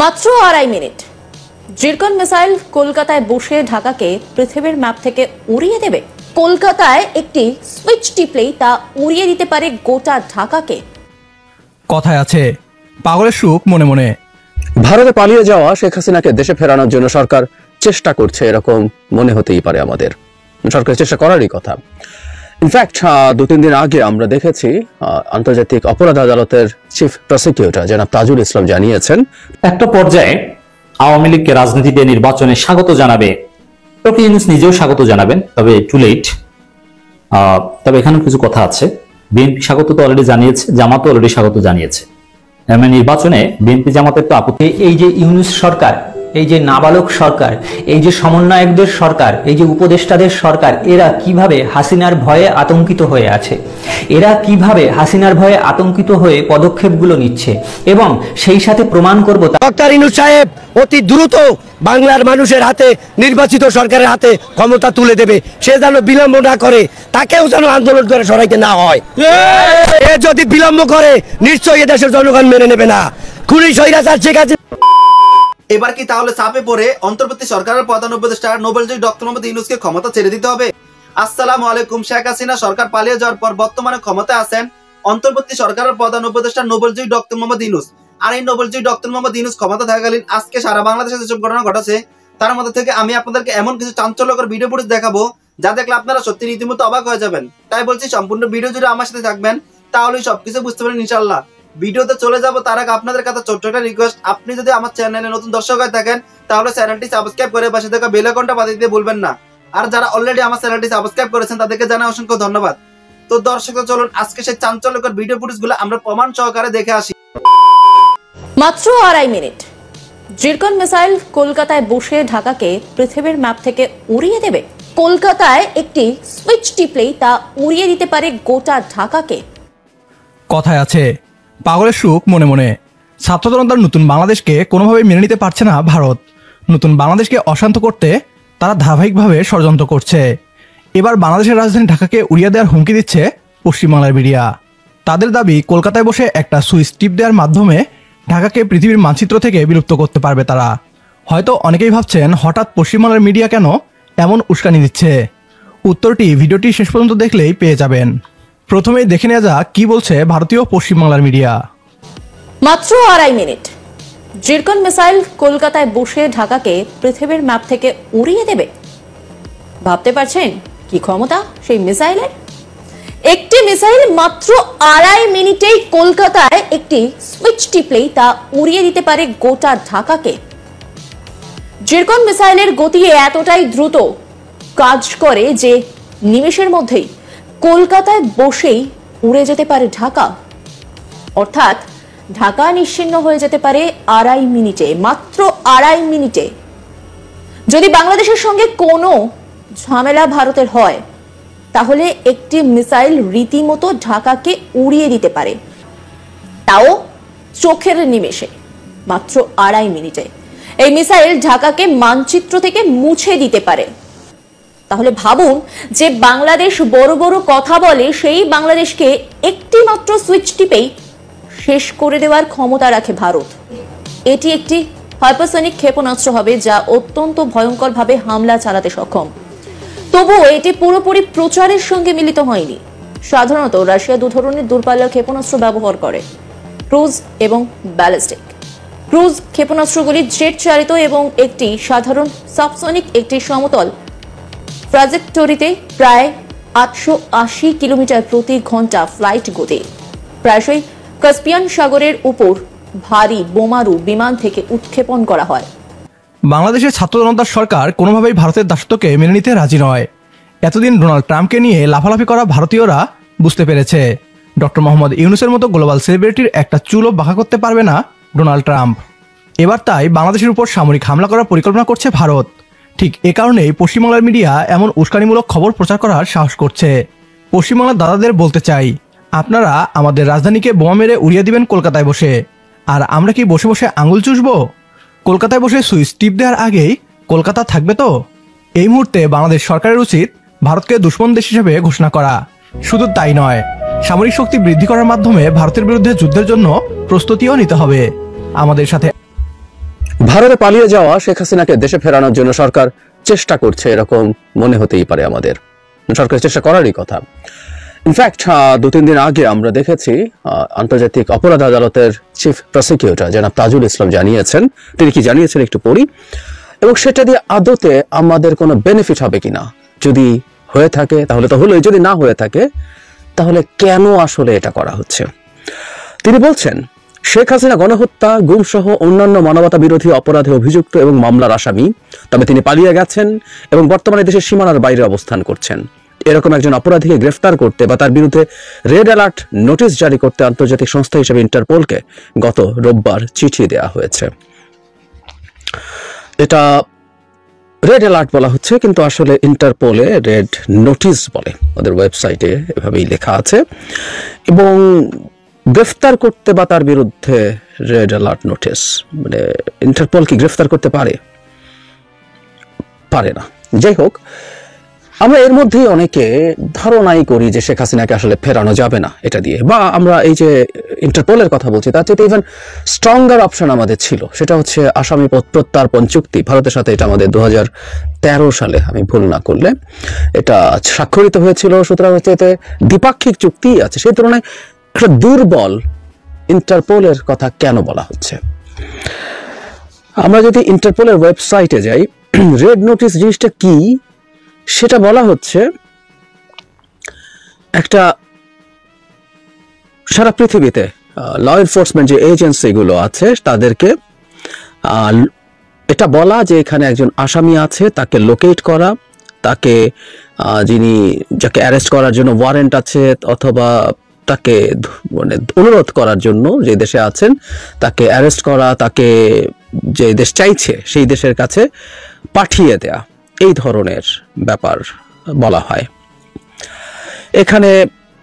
মাত্র 2.5 minute zircon missile কলকাতায় বসে ঢাকাকে পৃথিবীর ম্যাপ থেকে উড়িয়ে দেবে। কলকাতায় একটি সুইচ টিপলেই তা উড়িয়ে দিতে পারে গোটা ঢাকাকে। কথায় আছে পাগলের সুখ মনে মনে। ভারতে পালিয়ে যাওয়া শেখ হাসিনাকে দেশে ফেরানোর জন্য সরকার চেষ্টা করছে, এরকম মনে হতেই পারে আমাদের। সরকার চেষ্টা করারই কথা। ইনফ্যাক্ট 2-3 দিন আগে আমরা দেখেছি আন্তর্জাতিক অপরাধ আদালতের চিফ প্রসিকিউটর জনাব তাজুল ইসলাম জানিয়েছেন একটা পর্যায়ে আওয়ামী লীগকে রাজনীতিতে নির্বাচনে স্বাগত জানাবে, ডক্টর ইউনূস নিজেও স্বাগত জানাবেন, তবে টু লেট। তবে এখানেও কিছু কথা আছে। বিএনপি স্বাগত তো অলরেডি জানিয়েছে, জামাতও অলরেডি স্বাগত জানিয়েছে। নির্বাচনে বিএনপি জামাতের তো আপত্তি। এই যে ইউনূস সরকার, এই যে নাবালক সরকার, এই যে সমন্বয়কদের সরকার, এই যে উপদেষ্টাদের সরকার, এরা কিভাবে হাসিনার ভয়ে আতঙ্কিত হয়ে আছে, এরা কিভাবে হাসিনার ভয়ে আতঙ্কিত হয়ে পদক্ষেপগুলো নিচ্ছে, এবং সেই সাথে প্রমাণ করব ডক্টর ইউনূস সাহেব অতি দ্রুত বাংলার মানুষের হাতে, নির্বাচিত সরকারের হাতে ক্ষমতা তুলে দেবে। সে যেন বিলম্ব না করে, তাকেও যেন আন্দোলন করে সরাইতে না হয়। এ যদি বিলম্ব করে নিশ্চয়ই দেশের জনগণ মেনে নেবে না। খুনি স্বৈরাচার শেখ হাসিনা এবার কি তাহলে চাপে পড়ে অন্তর্বর্তী সরকারের প্রধান উপদেষ্টা নোবেলজয়ী ডক্টর মোহাম্মদ ইউনূসকে ক্ষমতা ছেড়ে দিতে হবে? আসসালামু আলাইকুম। শেখ হাসিনা সরকার পালিয়ে যাওয়ার পর বর্তমানে ক্ষমতায় আছেন অন্তর্বর্তী সরকারের প্রধান উপদেষ্টা নোবেলজয়ী ডক্টর মোহাম্মদ ইউনূস। আর এই নোবেলজয়ী ডক্টর মোহাম্মদ ইউনূস ক্ষমতা থাকাকালীন আজকে সারা বাংলাদেশে যেসব ঘটনা ঘটেছে তার মধ্যে থেকে আমি আপনাদেরকে এমন কিছু চাঞ্চল্যকর ভিডিও ফুটেজ দেখাবো যা দেখলে আপনারা সত্যি রীতিমতো অবাক হয়ে যাবেন। তাই বলছি সম্পূর্ণ ভিডিও জুড়ে আমার সাথে থাকবেন, তাহলেই সবকিছু বুঝতে পারেন ইনশাআল্লাহ। ভিডিওতে চলে যাব তার আগে আপনাদের কাছে ছোট্ট একটা রিকোয়েস্ট, আপনি যদি আমার চ্যানেলে নতুন দর্শক হয়ে থাকেন তাহলে চ্যানেলটি সাবস্ক্রাইব করে পাশে থাকা বেল আইকনটা বাজিয়ে দিতে ভুলবেন না। আর যারা অলরেডি আমার চ্যানেলটি সাবস্ক্রাইব করেছেন তাদেরকে জানাই অসংখ্য ধন্যবাদ। তো দর্শক চলুন আজকে সেই চাঞ্চল্যকর ভিডিও ফুটেজগুলো আমরা প্রমাণ সহকারে দেখে আসি। মাত্র 2.5 মিনিট জিরকন মিসাইল কলকাতায় বসে ঢাকাকে পৃথিবীর ম্যাপ থেকে উড়িয়ে দেবে। কলকাতায় একটি সুইচ টিপলেই তা উড়িয়ে দিতে পারে গোটা ঢাকাকে। কথায় আছে পাগলের সুখ মনে মনে। ছাত্র জনতার নতুন বাংলাদেশকে কোনোভাবেই মেনে নিতে পারছে না ভারত। নতুন বাংলাদেশকে অশান্ত করতে তারা ধারাবাহিকভাবে ষড়যন্ত্র করছে। এবার বাংলাদেশের রাজধানী ঢাকাকে উড়িয়ে দেওয়ার হুমকি দিচ্ছে পশ্চিমবাংলার মিডিয়া। তাদের দাবি কলকাতায় বসে একটা সুইচ টিপ দেওয়ার মাধ্যমে ঢাকাকে পৃথিবীর মানচিত্র থেকে বিলুপ্ত করতে পারবে তারা। হয়তো অনেকেই ভাবছেন হঠাৎ পশ্চিমবাংলার মিডিয়া কেন এমন উস্কানি দিচ্ছে। উত্তরটি ভিডিওটি শেষ পর্যন্ত দেখলেই পেয়ে যাবেন। প্রথমেই দেখে নেওয়া যাক কি বলছে ভারতীয় পশ্চিমবাংলার মিডিয়া। মাত্র 2.5 মিনিট জিরকন মিসাইল কলকাতায় বসে ঢাকাকে পৃথিবীর ম্যাপ থেকে উড়িয়ে দেবে। ভাবতে পারছেন কি ক্ষমতা সেই মিসাইলের? একটি মিসাইল মাত্র 2.5 মিনিটেই কলকাতায় একটি সুইচ টিপলেই তা উড়িয়ে দিতে পারে গোটা ঢাকাকে। জিরকন মিসাইলের গতি এতটাই দ্রুত কাজ করে যে নিমেষের মধ্যেই কলকাতায় বসেই উড়ে যেতে পারে ঢাকা। অর্থাৎ ঢাকা নিশ্চিহ্ন হয়ে যেতে পারে 2.5 মিনিটে, মাত্র 2.5 মিনিটে। যদি বাংলাদেশের সঙ্গে কোনো ঝামেলা ভারতের হয় তাহলে একটি মিসাইল রীতিমতো ঢাকাকে উড়িয়ে দিতে পারে, তাও চোখের নিমেষে, মাত্র 2.5 মিনিটে। এই মিসাইল ঢাকাকে মানচিত্র থেকে মুছে দিতে পারে। তাহলে ভাবুন, যে বাংলাদেশ বড় বড় কথা বলে সেই বাংলাদেশকে একটি মাত্র সুইচ টিপেই শেষ করে দেওয়ার ক্ষমতা রাখে ভারত। এটি একটি হাইপারসনিক ক্ষেপণাস্ত্র হবে যা অত্যন্ত ভয়ঙ্করভাবে হামলা চালাতে সক্ষম। তবুও এটি পুরোপুরি প্রচারের সঙ্গে মিলিত হয়নি। সাধারণত রাশিয়া 2 ধরনের দূরপাল্লার ক্ষেপণাস্ত্র ব্যবহার করে, ক্রুজ এবং ব্যালিস্টিক। ক্রুজ ক্ষেপণাস্ত্রগুলি জেট চালিত এবং একটি সাধারণ সাবসনিক একটি সমতল ট্রাজেক্টরিতে প্রায় 880 কিলোমিটার প্রতি ঘন্টা ফ্লাইট গতি। প্রায়শই কাস্পিয়ান সাগরের উপর ভারী বোমারু বিমান থেকে উৎক্ষেপণ করা হয়। বাংলাদেশের ছাত্র জনতার সরকার কোনোভাবেই ভারতের দাসত্বকে মেনে নিতে রাজি নয়। এতদিন ডোনাল্ড ট্রাম্পকে নিয়ে লাফালাফি করা ভারতীয়রা বুঝতে পেরেছে ডক্টর মোহাম্মদ ইউনূসের মতো গ্লোবাল সেলিব্রিটির একটা চুলও বাঁকা করতে পারবে না ডোনাল্ড ট্রাম্প। এবার তাই বাংলাদেশের উপর সামরিক হামলা করার পরিকল্পনা করছে ভারত। ঠিক এ কারণেই পশ্চিমবাংলার মিডিয়া এমন উস্কানিমূলক খবর প্রচার করার সাহস করছে। পশ্চিমবাংলার দাদাদের বলতে চাই, আপনারা আমাদের রাজধানীকে বোমা মেরে উড়িয়ে দিবেন কলকাতায় বসে, আর আমরা কি বসে বসে আঙুল চুষবো? কলকাতায় বসে সুইচ টিপ দেওয়ার আগেই কলকাতা থাকবে তো? এই মুহূর্তে বাংলাদেশ সরকারের উচিত ভারতকে দুশ্মন দেশ হিসেবে ঘোষণা করা। শুধু তাই নয়, সামরিক শক্তি বৃদ্ধি করার মাধ্যমে ভারতের বিরুদ্ধে যুদ্ধের জন্য প্রস্তুতিও নিতে হবে। আমাদের সাথে ভারতে পালিয়ে যাওয়া শেখ হাসিনাকে দেশে ফেরানোর জন্য সরকার চেষ্টা করছে এরকম মনে হতেই পারে আমাদের। সরকারের চেষ্টা করারই কথা। ইনফ্যাক্ট 2-3 দিন আগে আমরা দেখেছি আন্তর্জাতিক অপরাধ আদালতের চিফ প্রসিকিউটর জনাব তাজুল ইসলাম জানিয়েছেন, তিনি কি জানিয়েছেন একটু পড়ি, এবং সেটা দিয়ে আদতে আমাদের কোনো বেনিফিট হবে কিনা, যদি হয়ে থাকে তাহলে তো হলোই, যদি না হয়ে থাকে তাহলে কেন আসলে এটা করা হচ্ছে। তিনি বলছেন, শেখ হাসিনা গণহত্যা, গুম সহ অন্যান্য মানবতা বিরোধী অপরাধে অভিযুক্ত এবং মামলার আসামি, তবে তিনি পালিয়ে গেছেন এবং বর্তমানে দেশের সীমানার বাইরে অবস্থান করছেন। এরকম একজন অপরাধীকে গ্রেফতার করতে বা তার বিরুদ্ধে রেড অ্যালার্ট নোটিশ জারি করতে আন্তর্জাতিক সংস্থা হিসেবে ইন্টারপোলকে গত রোববার চিঠি দেওয়া হয়েছে। এটা রেড অ্যালার্ট বলা হচ্ছে, কিন্তু আসলে ইন্টারপোলে রেড নোটিশ বলে, ওদের ওয়েবসাইটে এভাবেই লেখা আছে। এবং গ্রেফতার করতে বা তার বিরুদ্ধে রেড অ্যালার্ট নোটিশ, মানে ইন্টারপোল কি গ্রেফতার করতে পারে? পারে না। যাই হোক, আমরা এর মধ্যেই অনেকে ধারণাই করি যে শেখ হাসিনাকে আসলে ফেরানো যাবে না এটা দিয়ে, বা আমরা এই যে ইন্টারপোলের কথা বলছি তার চেয়ে ইভেন স্ট্রঙ্গার অপশন আমাদের ছিল, সেটা হচ্ছে আসামি প্রত্যার্পণ চুক্তি। ভারতের সাথে এটা আমাদের 2013 সালে, আমি ভুল না করলে, এটা স্বাক্ষরিত হয়েছিল। সুতরাং হচ্ছে এতে দ্বিপাক্ষিক চুক্তি আছে, সেই তুলনায় একটা দুর্বল ইন্টারপোলের কথা কেন বলা হচ্ছে? আমরা যদি ইন্টারপোলের ওয়েবসাইটে যাই, রেড নোটিশ জিনিসটা কি সেটা বলা হচ্ছে, একটা সারা পৃথিবীতে ল এনফোর্সমেন্ট যে এজেন্সিগুলো আছে তাদেরকে এটা বলা যে এখানে একজন আসামি আছে, তাকে লোকেট করা, তাকে যাকে অ্যারেস্ট করার জন্য ওয়ারেন্ট আছে অথবা তাকে মানে অনুরোধ করার জন্য যে দেশে আছেন তাকে অ্যারেস্ট করা, তাকে যে দেশ চাইছে সেই দেশের কাছে পাঠিয়ে দেয়া, এই ধরনের ব্যাপার বলা হয়। এখানে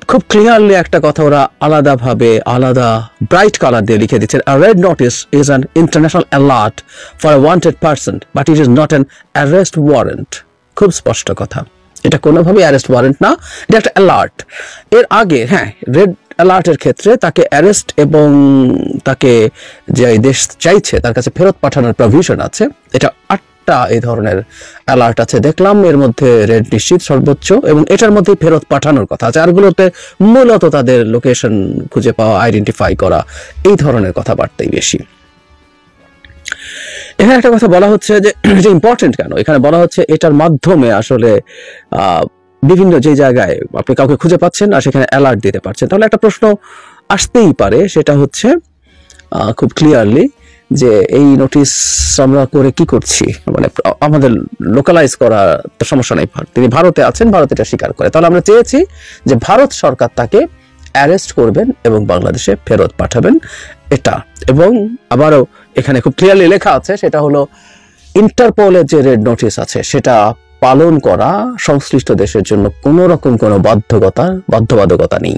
খুব ক্লিয়ারলি একটা কথা ওরা আলাদা ব্রাইট কালার দিয়ে লিখে দিচ্ছেন, a red notice is an international alert for a wanted person but it is not an arrest warrant। খুব স্পষ্ট কথা, এটা কোনোভাবেই অ্যারেস্ট ওয়ারেন্ট না, এটা একটা অ্যালার্ট। এর আগে হ্যাঁ, রেড অ্যালার্টের ক্ষেত্রে তাকে অ্যারেস্ট এবং তাকে যে দেশ চাইছে তার কাছে ফেরত পাঠানোর প্রভিশন আছে। এটা 8টা এই ধরনের অ্যালার্ট আছে দেখলাম, এর মধ্যে রেড নিশ্চিত সর্বোচ্চ, এবং এটার মধ্যে ফেরত পাঠানোর কথা আছে। আরগুলোতে মূলত তাদের লোকেশন খুঁজে পাওয়া, আইডেন্টিফাই করা, এই ধরনের কথাবার্তাই বেশি। এখানে একটা কথা বলা হচ্ছে যে ইম্পর্টেন্ট কেন, এখানে বলা হচ্ছে এটার মাধ্যমে আসলে বিভিন্ন যে জায়গায় আপনি কাউকে খুঁজে পাচ্ছেন আর সেখানে অ্যালার্ট দিতে পারছেন। তাহলে একটা প্রশ্ন আসতেই পারে, সেটা হচ্ছে খুব ক্লিয়ারলি যে এই নোটিশ আমরা করে কি করছি, মানে আমাদের লোকালাইজ করা তো সমস্যা নেই, তিনি ভারতে আছেন, ভারত এটা স্বীকার করে, তাহলে আমরা চেয়েছি যে ভারত সরকার তাকে অ্যারেস্ট করবেন এবং বাংলাদেশে ফেরত পাঠাবেন এটা। এবং আবারও এখানে খুব ক্লিয়ারলি লেখা আছে, সেটা হলো ইন্টারপোলের যে রেড নোটিশ আছে সেটা পালন করা সংশ্লিষ্ট দেশের জন্য কোনো রকম কোনো বাধ্যবাধকতা নেই।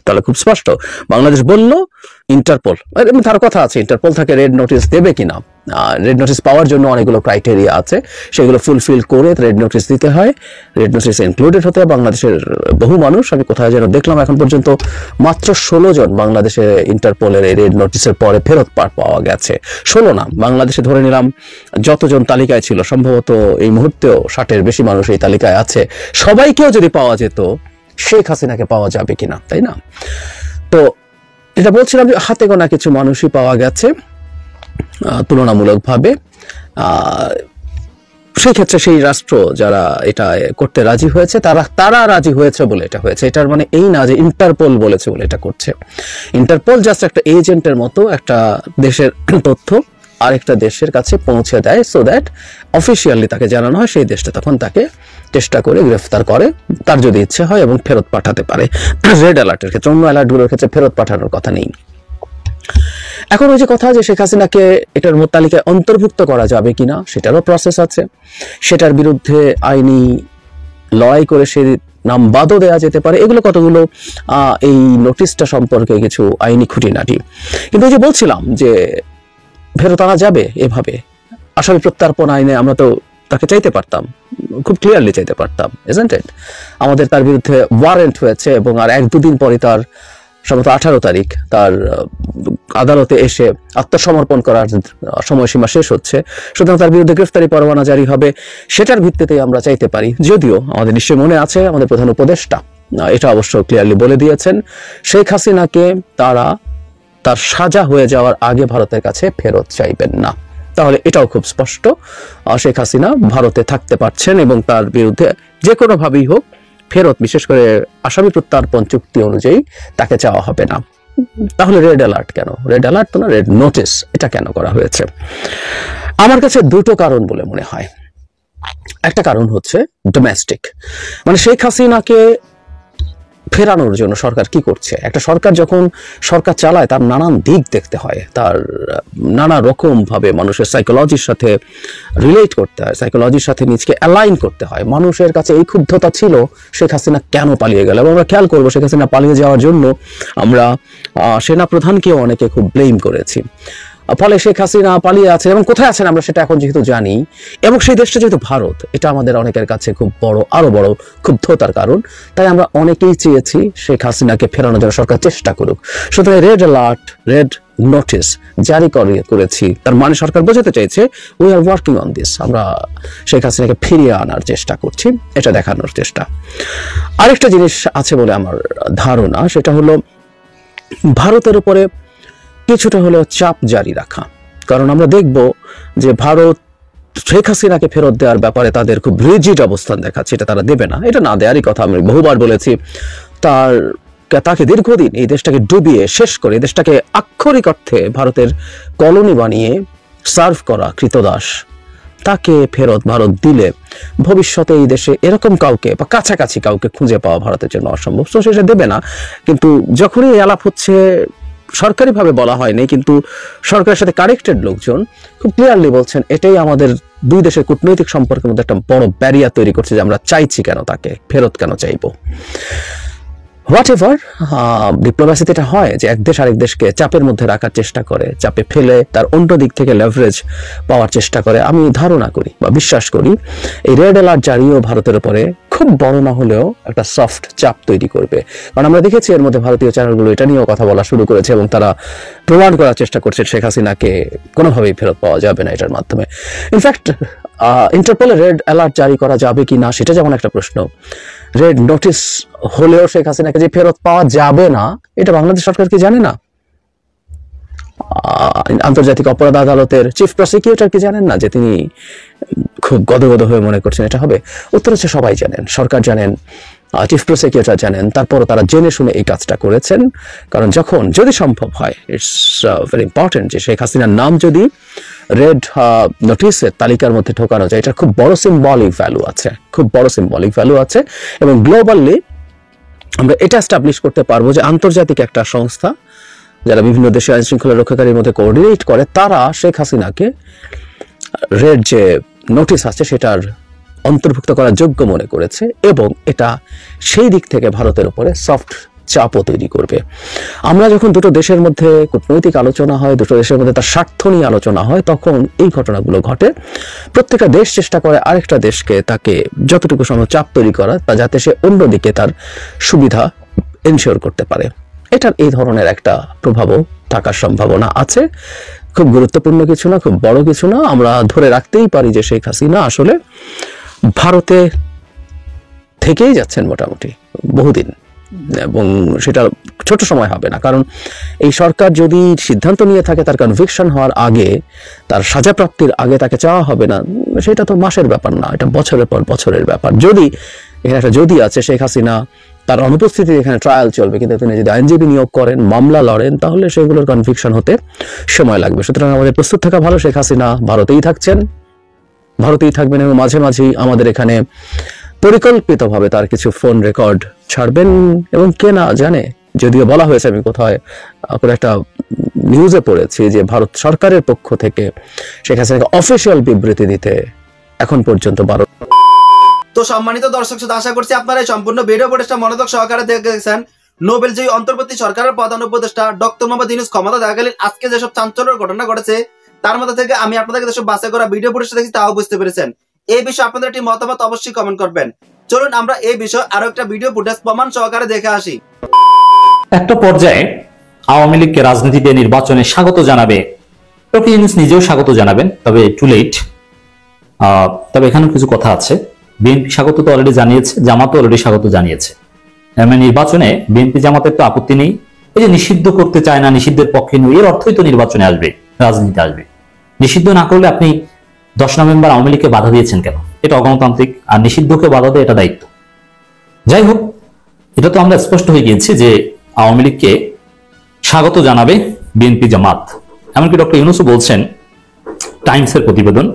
তাহলে খুব স্পষ্ট, বাংলাদেশ বলল ইন্টারপোল, তার কথা আছে ইন্টারপোল তাকে রেড নোটিশ দেবে কিনা। রেড নোটিশ পাওয়ার জন্য অনেকগুলো ক্রাইটেরিয়া আছে, সেগুলো ফুলফিল করে রেড নোটিশ দিতে হয়। রেড নোটিস ইনক্লুডেড হতে হয় বাংলাদেশের বহু মানুষ। আমি কোথায় যেন দেখলাম এখন পর্যন্ত মাত্র 16 জন বাংলাদেশে ইন্টারপোলের এই রেড নোটিসের পরে ফেরত পাওয়া গেছে। 16 না, বাংলাদেশে ধরে নিলাম যতজন তালিকায় ছিল সম্ভবত এই মুহূর্তেও 60-এর বেশি মানুষ এই তালিকায় আছে। সবাইকেও যদি পাওয়া যেত, শেখ হাসিনাকে পাওয়া যাবে কিনা, তাই না? তো এটা বলছিলাম যে হাতে গোনা কিছু মানুষই পাওয়া গেছে তুলনামূলকভাবে। সেই ক্ষেত্রে সেই রাষ্ট্র যারা এটা করতে রাজি হয়েছে তারা রাজি হয়েছে বলে এটা হয়েছে। এটার মানে এই না যে ইন্টারপোল বলেছে বলে এটা করছে। ইন্টারপোল জাস্ট একটা এজেন্টের মতো একটা দেশের তথ্য আরেকটা দেশের কাছে পৌঁছে দেয়, সো দ্যাট অফিসিয়ালি তাকে জানানো হয়, সেই দেশটা তখন তাকে চেষ্টা করে গ্রেফতার করে, তার যদি ইচ্ছে হয়, এবং ফেরত পাঠাতে পারে। রেড অ্যালার্টের ক্ষেত্রে, অন্য অ্যালার্টগুলোর ক্ষেত্রে ফেরত পাঠানোর কথা নেই। এখন ওই যে কথা যে শেখ হাসিনাকে এটার তালিকায় অন্তর্ভুক্ত করা যাবে কিনা সেটারও প্রসেস আছে, সেটার বিরুদ্ধে আইনি লড়াই করে সে নাম বাদও দেওয়া যেতে পারে। এগুলো কতগুলো এই নোটিশটা সম্পর্কে কিছু আইনি খুঁটিনাটি। কিন্তু ওই যে বলছিলাম যে ফেরত আনা যাবে এভাবে, আসামি প্রত্যার্পণ আইনে আমরা তো তাকে চাইতে পারতাম, খুব ক্লিয়ারলি চাইতে পারতাম, ইজন্ট ইট? আমাদের তার বিরুদ্ধে ওয়ারেন্ট হয়েছে এবং আর 1-2 দিন পরে তার সম্ভবত 18 তারিখ তার আদালতে এসে আত্মসমর্পণ করার সময়সীমা শেষ হচ্ছে, সুতরাং তার বিরুদ্ধে গ্রেফতারি পরোয়ানা জারি হবে। সেটার ভিত্তিতেই আমরা চাইতে পারি, যদিও আমাদের নিশ্চয়ই মনে আছে আমাদের প্রধান উপদেষ্টা এটা অবশ্য ক্লিয়ারলি বলে দিয়েছেন, শেখ হাসিনাকে তারা তার সাজা হয়ে যাওয়ার আগে ভারতের কাছে ফেরত চাইবেন না। তাহলে এটাও খুব স্পষ্ট, শেখ হাসিনা ভারতে থাকতে পারছেন এবং তার বিরুদ্ধে যে কোনো ভাবেই হোক ফেরত, বিশেষ করে আসামি প্রত্যার্পণ চুক্তি অনুযায়ী তাকে চাওয়া হবে না। তাহলে রেড অ্যালার্ট কেন? রেড অ্যালার্ট তো না, রেড নোটিস এটা কেন করা হয়েছে? আমার কাছে দুটো কারণ বলে মনে হয়। একটা কারণ হচ্ছে ডোমেস্টিক, মানে শেখ হাসিনাকে ফেরানোর জন্য সরকার কি করছে। একটা সরকার যখন সরকার চালায় তার নানান দিক দেখতে হয়, তার নানা রকম ভাবে মানুষের সাইকোলজির সাথে রিলেট করতে হয়, সাইকোলজির সাথে নিজকে অ্যালাইন করতে হয়। মানুষের কাছে এই ক্ষুব্ধতা ছিল শেখ হাসিনা কেন পালিয়ে গেল, এবং আমরা খেয়াল করবো শেখ হাসিনা পালিয়ে যাওয়ার জন্য আমরা সেনা প্রধানকেও অনেকে খুব ব্লেম করেছি। ফলে শেখ হাসিনা পালিয়ে আছেন এবং কোথায় আছেন আমরা সেটা এখন যেহেতু জানি, এবং সেই দেশটা যেহেতু ভারত, এটা আমাদের অনেকের কাছে খুব বড়, আরো বড় ক্ষুব্ধতার কারণ। তাই আমরা অনেকেই চেয়েছি শেখ হাসিনাকে ফেরানোর জন্য সরকার চেষ্টা করুক। সুতরাং রেড অ্যালার্ট, রেড নোটিস জারি করেছি, তার মানে সরকার বোঝাতে চাইছে we are working on this, আমরা শেখ হাসিনাকে ফিরিয়ে আনার চেষ্টা করছি, এটা দেখানোর চেষ্টা। আরেকটা জিনিস আছে বলে আমার ধারণা, সেটা হলো ভারতের উপরে কিছুটা হলেও চাপ জারি রাখা। কারণ আমরা দেখব যে ভারত শেখ হাসিনাকে ফেরত দেওয়ার ব্যাপারে তাদের খুব রিজিড অবস্থান দেখাচ্ছে, এটা তারা দেবে না, এটা না দেওয়ারই কথা। আমি বহুবার বলেছি, তাকে দীর্ঘদিন এই দেশটাকে ডুবিয়ে শেষ করে, এই দেশটাকে আক্ষরিক অর্থে ভারতের কলোনি বানিয়ে সার্ভ করা কৃতদাস, তাকে ফেরত ভারত দিলে ভবিষ্যতে এই দেশে এরকম কাউকে বা কাছাকাছি কাউকে খুঁজে পাওয়া ভারতের জন্য অসম্ভব। তো সেটা দেবে না। কিন্তু যখনই আলাপ হচ্ছে, সরকারিভাবে বলা হয়নি কিন্তু সরকারের সাথে কানেক্টেড লোকজন খুব ক্লিয়ারলি বলছেন, এটাই আমাদের দুই দেশের কূটনৈতিক সম্পর্কের মধ্যে একটা বড় ব্যারিয়ার তৈরি করছে যে আমরা চাইছি কেন তাকে ফেরত কেন চাইবো। হোয়াট এভার, ডিপ্লোম্যাসিতে এটা হয় যে এক দেশ আরেক দেশকে চাপের মধ্যে রাখার চেষ্টা করে, চাপে ফেলে তার অন্য দিক থেকে লেভারেজ পাওয়ার চেষ্টা করে। আমি ধারণা করি বা বিশ্বাস করি এই রেড অ্যালার্ট জারিও ভারতের উপরে খুব বড় না হলেও একটা সফট চাপ তৈরি করবে। কারণ আমরা দেখেছি এর মধ্যে ভারতীয় চ্যানেলগুলো এটা নিয়েও কথা বলা শুরু করেছে এবং তারা প্রমাণ করার চেষ্টা করছে শেখ হাসিনাকে কোনোভাবেই ফেরত পাওয়া যাবে না এটার মাধ্যমে। ইনফ্যাক্ট ইন্টারপোলে রেড অ্যালার্ট জারি করা যাবে কি না সেটা যেমন একটা প্রশ্ন, রেড নোটিস হলেও শেখ হাসিনাকে যে ফেরত পাওয়া যাবে না এটা বাংলাদেশ সরকার কি জানে না? আন্তর্জাতিক অপরাধ আদালতের চিফ প্রসিকিউটর কি জানেন না যে তিনি খুব গদগদ হয়ে মনে করছেন এটা হবে? উত্তর হচ্ছে সবাই জানেন, সরকার জানেন, চিফ প্রসিকিউটর জানেন, তারপরও তারা জেনে শুনে এই কাজটা করেছেন। কারণ যদি সম্ভব হয়, ইটস ভেরি ইম্পর্টেন্ট যে শেখ হাসিনার নাম যদি রেড নোটিসের তালিকার মধ্যে ঢোকানো যায়, এটার খুব বড় সিম্বলিক ভ্যালু আছে, খুব বড় সিম্বলিক ভ্যালু আছে। এবং গ্লোবালি আমরা এটা এস্টাবলিশ করতে পারবো যে আন্তর্জাতিক একটা সংস্থা যারা বিভিন্ন দেশে আইন শৃঙ্খলা রক্ষাকারীর মধ্যে কোঅর্ডিনেট করে, তারা শেখ হাসিনাকে রেড যে নোটিস আছে সেটার অন্তর্ভুক্ত করার যোগ্য মনে করেছে, এবং এটা সেই দিক থেকে ভারতের উপরে সফট চাপও তৈরি করবে। আমরা যখন দুটো দেশের মধ্যে কূটনৈতিক আলোচনা হয়, দুটো দেশের মধ্যে তার স্বার্থ নিয়ে আলোচনা হয়, তখন এই ঘটনাগুলো ঘটে। প্রত্যেকটা দেশ চেষ্টা করে আরেকটা দেশকে তাকে যতটুকু সম্ভব চাপ তৈরি করা, তা যাতে সে অন্যদিকে তার সুবিধা এনশিওর করতে পারে। এটার এই ধরনের একটা প্রভাবও থাকার সম্ভাবনা আছে। খুব গুরুত্বপূর্ণ কিছু না, খুব বড় কিছু না। আমরা ধরে রাখতেই পারি যে শেখ হাসিনা আসলে ভারতে থেকেই যাচ্ছেন মোটামুটি বহুদিন, এবং সেটা ছোট সময় হবে না। কারণ এই সরকার যদি সিদ্ধান্ত নিয়ে থাকে তার কনভিকশন হওয়ার আগে, তার সাজা প্রাপ্তির আগে তাকে চাওয়া হবে না, সেটা তো মাসের ব্যাপার না, এটা বছরের পর বছরের ব্যাপার। যদি এখানে একটা যদি আছে, শেখ হাসিনা তার অনুপস্থিতি এখানে ট্রায়াল চলবে, কিন্তু তিনি যদি আইনজীবী নিয়োগ করেন, মামলা লড়েন, তাহলে সেগুলোর কনভিকশন হতে সময় লাগবে। সুতরাং আমাদের প্রস্তুত থাকা ভালো। শেখ হাসিনা ভারতেই থাকছেন, ভারতেই থাকবেন, এবং মাঝে মাঝেই আমাদের এখানে পরিকল্পিতভাবে তার কিছু ফোন রেকর্ড ছাড়বেন। এবং কে না জানে, যদিও বলা হয়েছে, আমি কোথায় কোনো একটা নিউজে পড়েছি যে ভারত সরকারের পক্ষ থেকে শেখ হাসিনাকে অফিসিয়াল বিবৃতি দিতে এখন পর্যন্ত 12। তো সম্মানিত দর্শক শ্রোতা, আশা করছি আপনারা এই সম্পূর্ণ ভিডিও ফুটেজটা মনোযোগ সহকারে দেখেছেন। নোবেল জয়ী অন্তর্বর্তী সরকারের প্রধান উপদেষ্টা ডক্টর মোহাম্মদ ইউনূস ক্ষমতা থাকাকালীন আজকে যেসব চাঞ্চল্যের ঘটনা ঘটেছে, তার মধ্যে থেকে আমি আপনাদেরকে যেসব বাছাই করা ভিডিও ফুটেজটা দেখি তাও বুঝতে পেরেছেন। এই বিষয়ে আপনাদের একটি মতামত অবশ্যই কমেন্ট করবেন। চলুন আমরা এই বিষয়ে আরো একটা ভিডিও ফুটেজ প্রমাণ সহকারে দেখে আসি। একটা পর্যায়ে আওয়ামী লীগকে রাজনীতিতে নির্বাচনে স্বাগত জানাবে, ডক্টর ইউনূস নিজেও স্বাগত জানাবেন, তবে টু লেট। তবে এখানে কিছু কথা আছে। বিএনপি স্বাগত তো অলরেডি জানিয়েছে, জামাতও অলরেডি স্বাগত জানিয়েছে। নির্বাচনে বিএনপি জামাতের তো আপত্তি নেই। এই যে নিষিদ্ধ করতে চায় না, নিষিদ্ধের পক্ষে নয়, এর অর্থই তো নির্বাচনে আসবে, রাজনীতি আসবে। নিষিদ্ধ না করলে আপনি 10 নভেম্বর আওয়ামী লীগকে বাধা দিয়েছেন কেন? এটা অগণতান্ত্রিক, আর নিষিদ্ধকে বাধা দেয় এটা দায়িত্ব। যাই হোক, এটা তো আমরা স্পষ্ট হয়ে গিয়েছি যে আওয়ামী লীগকে স্বাগত জানাবে বিএনপি জামাত। এমনকি ডক্টর ইউনূসও বলছেন, টাইমসের প্রতিবেদন,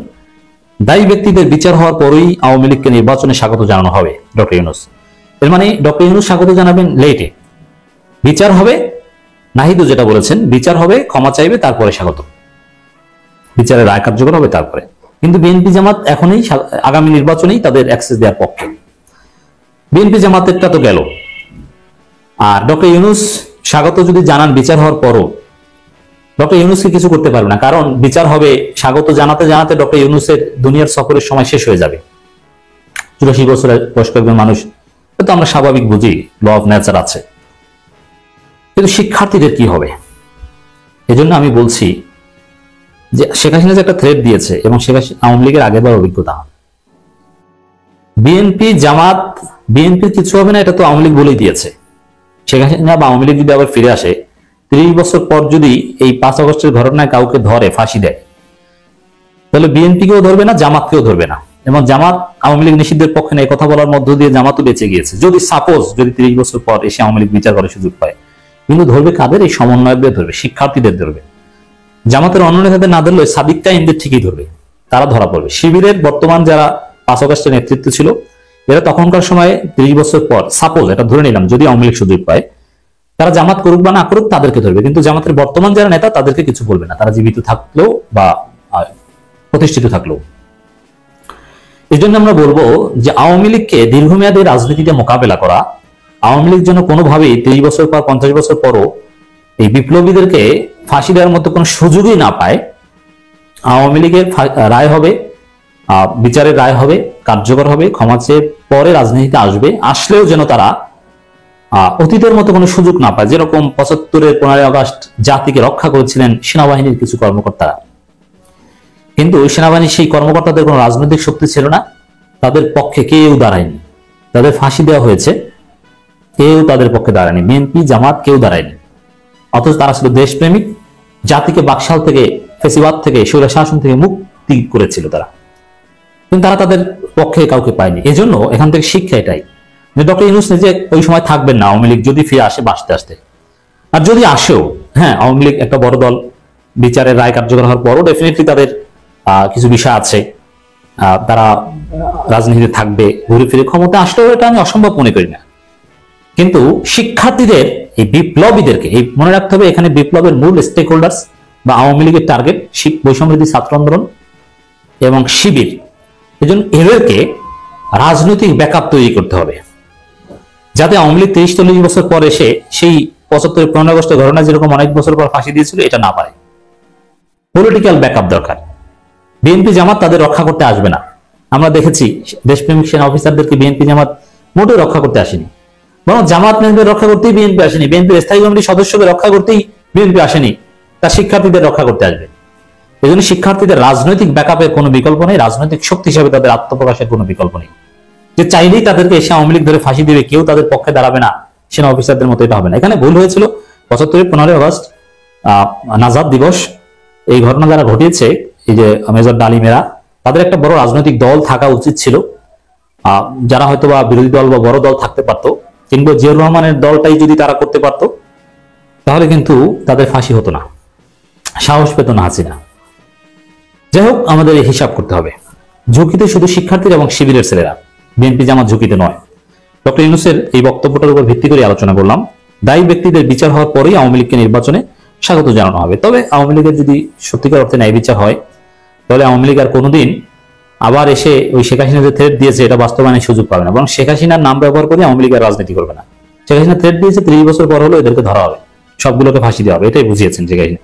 দায়ী ব্যক্তিদের বিচার হওয়ার পরই আওয়ামী লীগকে নির্বাচনে স্বাগত জানানো হবে ডক্টর ইউনূস। এর মানে ডক্টর ইউনূস স্বাগত জানাবেন লেটে, বিচার হবে, নাহিদও যেটা বলেছেন, বিচার হবে, ক্ষমা চাইবে, তারপরে স্বাগত, বিচারের রায় কার্যকর হবে তারপরে। কিন্তু বিএনপি জামাত এখনই আগামী নির্বাচনেই তাদের অ্যাক্সেস দেওয়ার পক্ষে। বিএনপি জামাতেরটা তো গেল, আর ডক্টর ইউনূস স্বাগত যদি জানান বিচার হওয়ার পরও, ডক্টর ইউনূসকে কিছু করতে পারবে না, কারণ বিচার হবে, স্বাগত জানাতে জানাতে ডক্টর ইউনূসের দুনিয়ার সফরের সময় শেষ হয়ে যাবে। 84 বছরের বয়স্ক একজন মানুষ, তো আমরা স্বাভাবিক বুঝি, ল অফ নেচার আছে। কিন্তু শিক্ষার্থীদের কি হবে? এজন্য আমি বলছি যে শেখ হাসিনা যে একটা থ্রেট দিয়েছে, এবং শেখ হাসিনা আওয়ামী লীগের আগেরবার অভিজ্ঞতা, বিএনপি জামাত, বিএনপির কিছু হবে না, এটা তো আওয়ামী লীগ বলেই দিয়েছে। শেখ হাসিনা বা আওয়ামী লীগ যদি আবার ফিরে আসে, 30 বছর পর যদি এই 5 আগস্টের ঘটনায় কাউকে ধরে ফাঁসি দেয়, তাহলে বিএনপিকেও ধরবে না, জামাতকেও ধরবে না। এবং জামাত আওয়ামী লীগ নিষিদ্ধের পক্ষে নেই কথা বলার মধ্য দিয়ে জামাতও বেঁচে গিয়েছে। যদি সাপোজ 30 বছর পর এসে আওয়ামী লীগ বিচার করার সুযোগ পায়, কিন্তু ধরবে কাদের? এই সমন্বয়কদের ধরবে, শিক্ষার্থীদের ধরবে। জামাতের অন্য নেতাদের না ধরলে সাদিক কাইমদের ঠিকই ধরবে, তারা ধরা পড়বে। শিবিরের বর্তমান যারা 5 আগস্টের নেতৃত্ব ছিল, এরা তখনকার সময়ে 30 বছর পর, সাপোজ এটা ধরে নিলাম, যদি আওয়ামী লীগ সুযোগ পায়, তারা জামাত করুক বা না করুক তাদেরকে ধরবে, কিন্তু জামাতের বর্তমান যারা নেতা তাদেরকে কিছু বলবে না, তারা জীবিত থাকলেও বা প্রতিষ্ঠিত থাকলেও। এই জন্য আমরা বলবো যে আওয়ামী লীগকে দীর্ঘমেয়াদী রাজনীতিতে মোকাবেলা করা, আওয়ামী লীগ যেন কোনোভাবেই 30 বছর পর 50 বছর পরও এই বিপ্লবীদেরকে ফাঁসি দেওয়ার মতো কোনো সুযোগই না পায়। আওয়ামী লীগের রায় হবে, বিচারের রায় হবে, কার্যকর হবে, ক্ষমা চেয়ে পরে রাজনীতিতে আসবে, আসলেও যেন তারা অতীতের মতো কোনো সুযোগ না পায়। যেরকম 75-এর 15 আগস্ট জাতিকে রক্ষা করেছিলেন সেনাবাহিনীর কিছু কর্মকর্তারা, কিন্তু সেনাবাহিনীর সেই কর্মকর্তাদের কোনো রাজনৈতিক শক্তি ছিল না, তাদের পক্ষে কেউ দাঁড়ায়নি, তাদের ফাঁসি দেওয়া হয়েছে, কেউ তাদের পক্ষে দাঁড়ায়নি, বিএনপি জামাত কেউ দাঁড়ায়নি। অথচ তারা ছিল দেশপ্রেমিক, জাতিকে বাকশাল থেকে, ফেসিবাদ থেকে, স্বৈর শাসন থেকে মুক্তি করেছিল তারা, কিন্তু তারা তাদের পক্ষে কাউকে পায়নি। এজন্য এখান থেকে শিক্ষা এটাই যে ডক্টর ইউনূস নিজে ওই সময় থাকবেন না আওয়ামী লীগ যদি ফিরে আসে বাঁচতে আসতে। আর যদি আসেও, হ্যাঁ, আওয়ামী লীগ একটা বড় দল, বিচারের রায় কার্যকর হওয়ার পরও ডেফিনেটলি তাদের কিছু বিষয় আছে, তারা রাজনীতিতে থাকবে, ঘুরে ফিরে ক্ষমতা আসলেও এটা আমি অসম্ভব মনে করি না। কিন্তু শিক্ষার্থীদের, এই বিপ্লবীদেরকে এই মনে রাখতে হবে, এখানে বিপ্লবের মূল স্টেক হোল্ডার্স বা আওয়ামী লীগের টার্গেট বৈষম্যবিরোধী ছাত্র আন্দোলন এবং শিবির। এজন্য এদেরকে রাজনৈতিক ব্যাকআপ তৈরি করতে হবে, যাতে আওয়ামী লীগ 30-40 বছর পর এসে সেই 75-15 আগস্টের ঘটনা যেরকম অনেক বছর পর ফাঁসি দিয়েছিল এটা না পারে। পলিটিক্যাল ব্যাকআপ দরকার। বিএনপি জামাত তাদের রক্ষা করতে আসবে না। আমরা দেখেছি দেশপ্রেমিক সেনা অফিসারদেরকে বিএনপি জামাত মোটেও রক্ষা করতে আসেনি, বরং জামাত নেতাদের রক্ষা করতেই বিএনপি আসেনি, বিএনপির স্থায়ী কমিটির সদস্যদের রক্ষা করতেই বিএনপি আসেনি, তার শিক্ষার্থীদের রক্ষা করতে আসবে। এই জন্য শিক্ষার্থীদের রাজনৈতিক ব্যাকআপের কোনো বিকল্প নেই, রাজনৈতিক শক্তি হিসেবে তাদের আত্মপ্রকাশের কোনো বিকল্প নেই। যে চাইলেই তাদেরকে এসে আওয়ামী লীগ ধরে ফাঁসি দেবে, কেউ তাদের পক্ষে দাঁড়াবে না, সেনা অফিসারদের মতো এটা হবে না। এখানে ভুল হয়েছিল 75-15 আগস্ট নাজাদ দিবস, এই ঘটনা যারা ঘটিয়েছে, এই যে মেজর ডালিমেরা, তাদের একটা বড় রাজনৈতিক দল থাকা উচিত ছিল, যারা হয়তো বা বিরোধী দল বা বড় দল থাকতে পারতো, কিংবা জিয়াউর রহমানের দলটাই যদি তারা করতে পারতো, তাহলে কিন্তু তাদের ফাঁসি হতো না, সাহস পেত না হাসিনা। যাই হোক, আমাদের এই হিসাব করতে হবে। ঝুঁকিতে শুধু শিক্ষার্থীরা এবং শিবিরের ছেলেরা, বিএনপি জামাত ঝুঁকিতে নয়। ডক্টর ইউনূসের এই বক্তব্যটার উপর ভিত্তি করে আলোচনা করলাম। দায়ী ব্যক্তিদের বিচার হওয়ার পরেই আওয়ামী লীগকে নির্বাচনে স্বাগত জানানো হবে। তবে আওয়ামী লীগের যদি সত্যিকার অর্থে ন্যায় বিচার হয়, তাহলে আওয়ামী লীগ আর কোনোদিন আবার এসে ওই শেখ হাসিনা যে থ্রেট দিয়েছে এটা বাস্তবায়নের সুযোগ পাবে না, বরং শেখ হাসিনার নাম ব্যবহার করে আওয়ামী লীগ আর রাজনীতি করবে না। শেখ হাসিনা থ্রেট দিয়েছে 30 বছর পর হলো এদেরকে ধরা হবে, সবগুলোকে ফাঁসি দেওয়া হবে, এটাই বুঝিয়েছেন শেখ হাসিনা।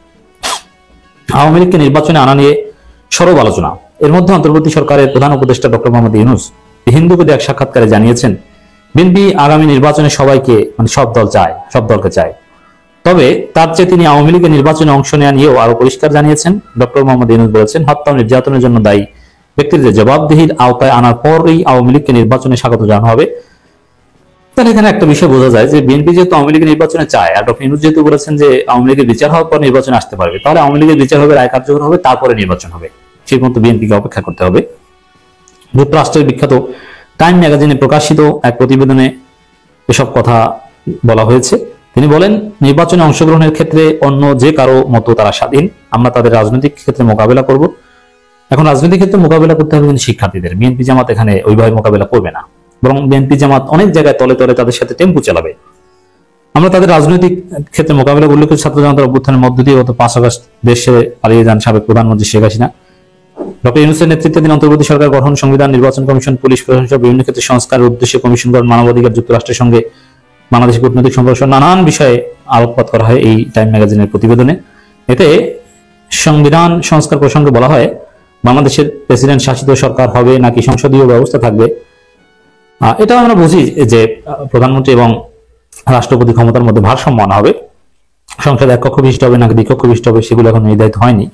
আওয়ামী লীগকে নির্বাচনে আনা নিয়ে সরব আলোচনা। এর মধ্যে অন্তর্বর্তী সরকারের প্রধান উপদেষ্টা ডক্টর মোহাম্মদ ইউনূস হিন্দুকে এক সাক্ষাৎকারে জানিয়েছেন, বিএনপি আগামী নির্বাচনে সবাইকে মানে সব দলকে চায়। তবে তার চেয়ে তিনি আওয়ামী লীগের নির্বাচনে অংশ নেওয়া নিয়েও আরো পরিষ্কার জানিয়েছেন। ডক্টর মোহাম্মদ ইউনূস বলেছেন, হত্যা ও নির্যাতনের জন্য দায়ী ব্যক্তিদের জবাবদিহির আওতায় আনার পরই আওয়ামী লীগকে নির্বাচনে স্বাগত জানানো হবে। তাহলে এখানে একটা বিষয় বোঝা যায় যে বিএনপি যেহেতু আওয়ামী লীগের নির্বাচনে চায়, আর ডক্টর ইউনূস যেহেতু বলেছেন যে আওয়ামী লীগের বিচার হওয়ার পর নির্বাচনে আসতে পারবে, তাহলে আওয়ামী লীগের বিচার হবে, রায় কার্যকর হবে, তারপরে নির্বাচন হবে। সেই মতো বিএনপিকে অপেক্ষা করতে হবে। যুক্তরাষ্ট্রের বিখ্যাত টাইম ম্যাগাজিনে প্রকাশিত এক প্রতিবেদনে এসব কথা বলা হয়েছে। তিনি বলেন, নির্বাচনে অংশগ্রহণের ক্ষেত্রে অন্য যে কারো মতো তারা স্বাধীন, আমরা তাদের রাজনৈতিক ক্ষেত্রে মোকাবেলা করব। এখন রাজনৈতিক ক্ষেত্রে মোকাবেলা করতে হবে কিন্তু শিক্ষার্থীদের। বিএনপি জামাত এখানে ওইভাবে মোকাবেলা করবে না, বরং বিএনপি জামাত অনেক জায়গায় তলে তলে তাদের সাথে টেম্পু চালাবে। আমরা তাদের রাজনৈতিক ক্ষেত্রে মোকাবেলা করলে ছাত্র জনতার অভ্যুত্থানের মধ্য দিয়ে গত 5 আগস্ট দেশে পালিয়ে যান সাবেক প্রধানমন্ত্রী শেখ হাসিনা। ডক্টর ইউনূসের নেতৃত্বাধীন অন্তর্বর্তী সরকার গঠন, সংবিধান, নির্বাচন কমিশন, পুলিশ প্রশাসন সহ বিভিন্ন ক্ষেত্রে সংস্কারের উদ্দেশ্যে কমিশন গঠন, মানবাধিকার, যুক্তরাষ্ট্রের সঙ্গে বাংলাদেশের কূটনৈতিক সম্পর্ক নানান বিষয়ে আলোকপাত করা হয় এই টাইম ম্যাগাজিনের প্রতিবেদনে। এতে সংবিধান সংস্কার প্রসঙ্গে বলা হয়, বাংলাদেশের প্রেসিডেন্ট শাসিত সরকার হবে নাকি সংসদীয় ব্যবস্থা থাকবে। এটাও আমরা বুঝি যে প্রধানমন্ত্রী এবং রাষ্ট্রপতি ক্ষমতার মধ্যে ভারসাম্য আনা হবে। সংসদ এককক্ষ বিশিষ্ট হবে নাকি দ্বিকক্ষ বিশিষ্ট হবে সেগুলো এখন নির্ধারিত হয়নি।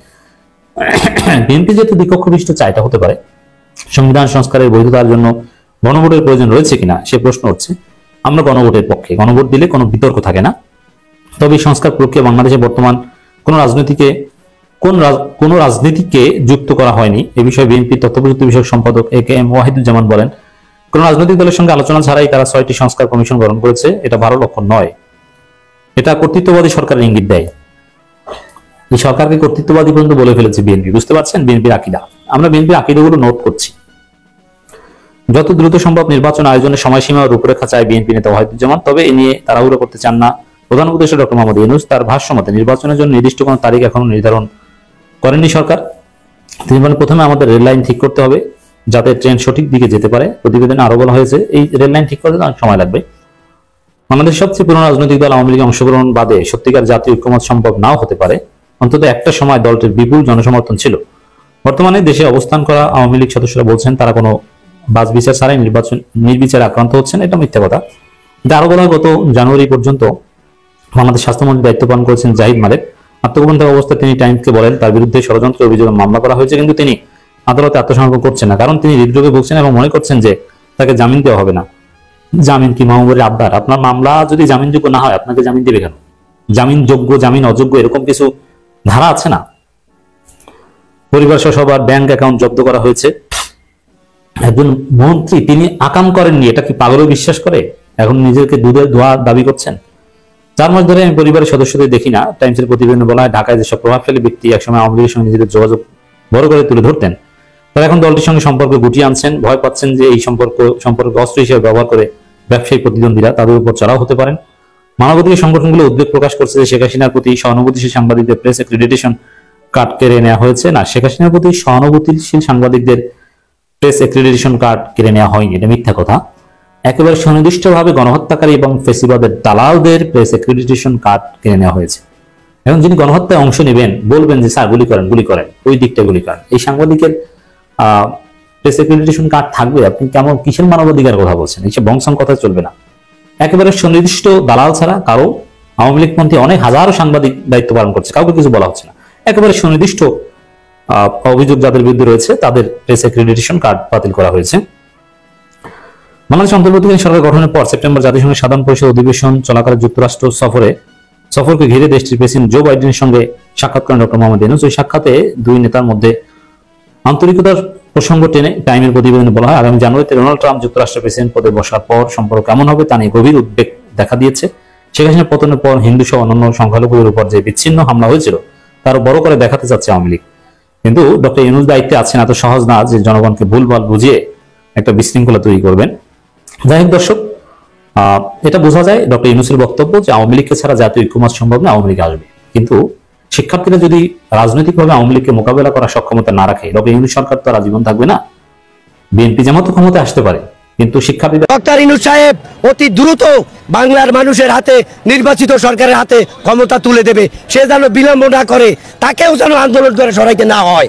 বিএনপি যেহেতু দ্বিকক্ষ বিশিষ্ট চায়, এটা হতে পারে। সংবিধান সংস্কারের বৈধতার জন্য গণভোটের প্রয়োজন রয়েছে কিনা সে প্রশ্ন উঠছে। আমরা গণভোটের পক্ষে, গণভোট দিলে কোনো বিতর্ক থাকে না। তবে এই সংস্কার প্রক্রিয়া বাংলাদেশে বর্তমান কোন রাজনীতিকে যুক্ত করা হয়নি। এ বিষয়ে বিএনপি তথ্য প্রযুক্তি বিষয়ক সম্পাদক AKM ওয়াহিদুজ্জামান বলেন, কোন রাজনৈতিক দলের সঙ্গে আলোচনা ছাড়াই তারা 6টি সংস্কার কমিশন গঠন করেছে। এটা ভালো লক্ষণ নয়, এটা কর্তৃত্ববাদী সরকারের ইঙ্গিত দেয়। এই সরকারকে কর্তৃত্ববাদী পর্যন্ত বলে ফেলেছে বিএনপি। বুঝতে পারছেন বিএনপির আকীদা। আমরা বিএনপির আকীদাগুলো নোট করছি। যত দ্রুত সম্ভব নির্বাচন আয়োজনের সময়সীমা ও রূপরেখা চায় বিএনপি নেতা ওয়াহিদুজ্জামান। তবে এ নিয়ে তাড়াহুড়ো করতে চান না প্রধান উপদেষ্টা ডক্টর মোহাম্মদ ইউনূস। তার ভাষ্যমতে নির্বাচনের জন্য নির্দিষ্ট কোনো তারিখ এখনো নির্ধারণ করেনি সরকার। তিনি বলেন, প্রথমে আমাদের রেল লাইন ঠিক করতে হবে যাতে ট্রেন সঠিক দিকে যেতে পারে। প্রতিবেদনে আরো বলা হয়েছে, এই রেল লাইন ঠিক করতে অনেক সময় লাগবে। আমাদের সবচেয়ে পুরনো রাজনৈতিক দল আওয়ামী লীগে অংশগ্রহণ বাদে সত্যিকার জাতীয় ঐক্যমত সম্ভব নাও হতে পারে। অন্তত একটা সময় দলটির বিপুল জনসমর্থন ছিল। বর্তমানে দেশে অবস্থান করা আওয়ামী লীগ সদস্যরা বলছেন তারা কোনো বাছ বিচার ছাড়াই নির্বিচারে আক্রান্ত হচ্ছেন। এটা মিথ্যা কথা। আরো বলা হয়, গত জানুয়ারি পর্যন্ত বাংলাদেশ স্বাস্থ্যমন্ত্রীর দায়িত্ব পালন করেছেন জাহিদ মালেক। আত্মগোপন থাকা অবস্থায় তিনি টাইমসকে বলেন তার বিরুদ্ধে ষড়যন্ত্রের অভিযোগে মামলা করা হয়েছে, কিন্তু তিনি আদালতে আত্মসমর্পণ করছেন না, কারণ তিনি হৃদরোগে ভুগছেন এবং মনে করছেন যে তাকে জামিন দেওয়া হবে না। জামিন কি মাহবুবের আবদার? আপনার মামলা যদি জামিনযোগ্য না হয় আপনাকে জামিন দেবে কেন? জামিন যোগ্য, জামিন অযোগ্য এরকম কিছু ধারা আছে না? পরিবার সহ সবার ব্যাংক অ্যাকাউন্ট জব্দ করা হয়েছে। একজন মন্ত্রী তিনি আকাম করেননি, এটা কি পাগলও বিশ্বাস করে? এখন নিজেকে দুধের ধোয়া দাবি করছেন। 4 মাস ধরে আমি পরিবারের সদস্যদের দেখি না। টাইমসের প্রতিবেদনে বলা হয়, ঢাকায় যেসব প্রভাবশালী ব্যক্তি একসময় আওয়ামী লীগের সঙ্গে নিজেদের যোগাযোগ বড় করে তুলে ধরতেন, তারা এখন দলটির সঙ্গে সম্পর্ক গুটিয়ে আনছেন। ভয় পাচ্ছেন যে এই সম্পর্ক অস্ত্র হিসেবে ব্যবহার করে ব্যবসায়ী প্রতিদ্বন্দ্বীরা তাদের উপর চড়াও হতে পারেন। মানবাধিকার সংগঠনগুলো উদ্বেগ প্রকাশ করছে যে শেখ হাসিনার প্রতি সহানুভূতিশীল সাংবাদিকদের প্রেস অ্যাক্রিডিটেশন কার্ড কেড়ে নেওয়া হয়েছে। না, শেখ হাসিনার প্রতি সহানুভূতিশীল সাংবাদিকদের প্রেস অ্যাক্রিডিটেশন কার্ড কেড়ে নেওয়া হয়নি, এটা মিথ্যা কথা। একেবারে সুনির্দিষ্টভাবে গণহত্যাকারী এবং ফেসিবাদের দালালদের প্রেস অ্যাক্রিডিটেশন কার্ড কিনে নেওয়া হয়েছে। এখন যিনি গণহত্যায় অংশ নেবেন বলবেন যে স্যার গুলি করেন, ওই দিকটা গুলি করেন, এই সাংবাদিকের প্রেস অ্যাক্রিডিটেশন কার্ড থাকবে? আপনি কেমন কিসের মানবাধিকার কথা বলছেন? এইসব বংশং কথা চলবে না। একেবারে সুনির্দিষ্ট দালাল ছাড়া কারো আওয়ামী লীগপন্থী অনেক হাজারো সাংবাদিক দায়িত্ব পালন করছে, কাউকে কিছু বলা হচ্ছে না। একেবারে সুনির্দিষ্ট অভিযোগ যাদের বিরুদ্ধে রয়েছে তাদের প্রেস অ্যাক্রিডিটেশন কার্ড বাতিল করা হয়েছে। বাংলাদেশ অন্তর্বর্তীকালীন সরকার গঠনের পর সেপ্টেম্বর জাতিসংঘের সাধারণ পরিষদ অধিবেশন চলাকালে যুক্তরাষ্ট্র সফরকে ঘিরে দেশটির প্রেসিডেন্ট জো বাইডেনের সঙ্গে সাক্ষাৎ করেন ডক্টর মোহাম্মদ ইউনূস। ওই সাক্ষাতে দুই নেতার মধ্যে আন্তরিকতার প্রসঙ্গ টেনে টাইমের প্রতিবেদনে বলা হয়, আগামী জানুয়ারিতে ডোনাল্ড ট্রাম্প যুক্তরাষ্ট্রের প্রেসিডেন্ট পদে বসার পর সম্পর্ক কেমন হবে তা নিয়ে গভীর উদ্বেগ দেখা দিয়েছে। শেখ হাসিনার পতনের পর হিন্দু সহ অন্যান্য সংখ্যালঘুদের উপর যে বিচ্ছিন্ন হামলা হয়েছিল তারও বড় করে দেখাতে চাচ্ছে আওয়ামী লীগ। কিন্তু ডক্টর ইউনূস দায়িত্বে আছেন, এত সহজ না যে জনগণকে ভুলভাল বুঝিয়ে একটা বিশৃঙ্খলা তৈরি করবেন। যাই হোক দর্শক, এটা বোঝা যায় ডক্টর ইউনূসের বক্তব্য যে আওয়ামী লীগকে ছাড়া জাতীয় ঐক্যমত সম্ভব না, আওয়ামী লীগ আসবে। কিন্তু শিক্ষার্থীরা যদি রাজনৈতিকভাবে আওয়ামী লীগকে মোকাবেলা করার সক্ষমতা না রাখে, ডক্টর ইউনূস সরকার তো আর আজীবন থাকবে না। বিএনপি জামাত ক্ষমতায় আসতে পারে, কিন্তু শিক্ষাবিদ ডক্টর ইউনূস সাহেব অতি দ্রুত বাংলার মানুষের হাতে নির্বাচিত সরকারের হাতে ক্ষমতা তুলে দেবে। সে যেন বিলম্ব না করে, তাকেও যেন আন্দোলন করে সরাইতে না হয়।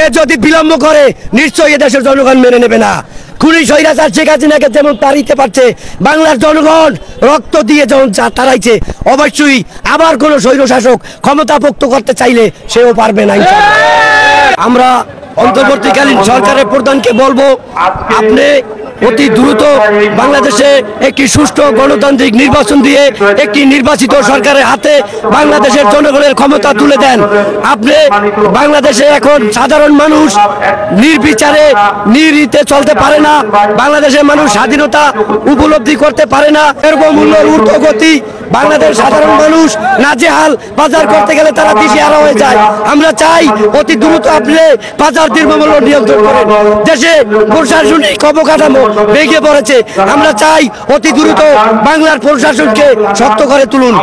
এ যদি বিলম্ব করে নিশ্চয়ই এদেশের জনগণ মেনে নেবে না। খুনি স্বৈরাচার শেখ হাসিনাকে যেমন তাড়িতে পারছে, বাংলার জনগণ রক্ত দিয়ে যেমন তাড়াইছে, অবশ্যই আবার কোন স্বৈর শাসক ক্ষমতা পোক্ত করতে চাইলে সেও পারবে না। আমরা অন্তর্বর্তীকালীন সরকারের প্রধানকে বলবো, আপনি অতি দ্রুত বাংলাদেশে একটি সুষ্ঠু গণতান্ত্রিক নির্বাচন দিয়ে একটি নির্বাচিত সরকারের হাতে বাংলাদেশের জনগণের ক্ষমতা তুলে দেন। আপনি বাংলাদেশে এখন সাধারণ মানুষ নির্বিচারে নিরিতে চলতে পারে না, বাংলাদেশের মানুষ স্বাধীনতা উপলব্ধি করতে পারে না। দ্রব্যমূল্যের ঊর্ধ্বগতি, বাংলাদেশ সাধারণ মানুষ নাজেহাল, বাজার করতে গেলে তারা দিশেহারা হয়ে যায়। আমরা চাই অতি দ্রুত আপনি বাজার দ্রব্যমূল্য নিয়ন্ত্রণ করেন। দেশে প্রশাসনিক অবকাঠামো ভেঙে পড়েছে, আমরা চাই অতি দ্রুত বাংলার প্রশাসনকে শক্ত করে তুলুন।